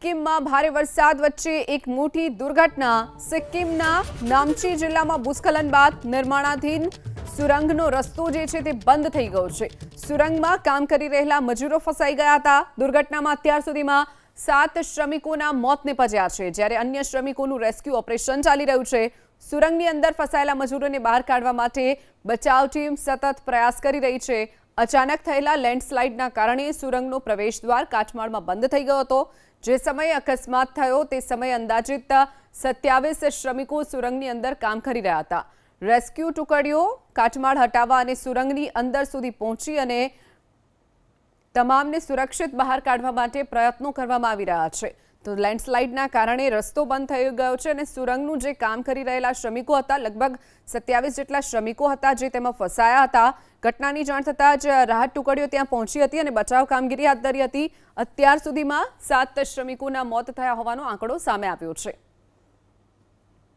સિક્કિમમાં ભારે વરસાદ વચ્ચે એક મોટી દુર્ઘટના। સિક્કિમના નામચી જિલ્લામાં ભૂસ્ખલન બાદ નિર્માણાધીન સુરંગનો રસ્તો જે છે તે બંધ થઈ ગયો છે। સુરંગમાં કામ કરી રહેલા મજૂરો ફસાઈ ગયા હતા। દુર્ઘટનામાં અત્યાર સુધીમાં 7 શ્રમિકોના મોત નિપજ્યા છે, જ્યારે અન્ય શ્રમિકોનું રેસ્ક્યુ ઓપરેશન ચાલી રહ્યું છે। સુરંગની અંદર ફસાયેલા મજૂરોને બહાર કાઢવા માટે બચાવ ટીમ સતત પ્રયાસ કરી રહી છે। અચાનક થયેલા લેન્ડસ્લાઇડના કારણે સુરંગનો પ્રવેશદ્વાર કાટમાળમાં બંધ થઈ ગયો હતો। જે સમયે અકસ્માત થયો તે સમયે અંદાજિત 27 શ્રમિકો સુરંગની અંદર કામ કરી રહ્યા હતા। રેસ્ક્યુ ટુકડીઓ કાટમાળ હટાવવા અને સુરંગની અંદર સુધી પહોંચી અને તમામને સુરક્ષિત બહાર કાઢવા માટે પ્રયત્નો કરવામાં આવી રહ્યા છે। તો લેન્ડસ્લાઇડના કારણે રસ્તો બંધ થઈ ગયો છે અને સુરંગનું જે કામ કરી રહેલા શ્રમિકો હતા, લગભગ 27 જેટલા શ્રમિકો હતા જે તેમાં ફસાયા હતા। ઘટનાની જાણ થતાં જ રાહત ટુકડીઓ ત્યાં પહોંચી હતી અને બચાવ કામગીરી હાથ ધરી હતી। અત્યાર સુધીમાં 7 શ્રમિકોના મોત થયા હોવાનો આંકડો સામે આવ્યો છે।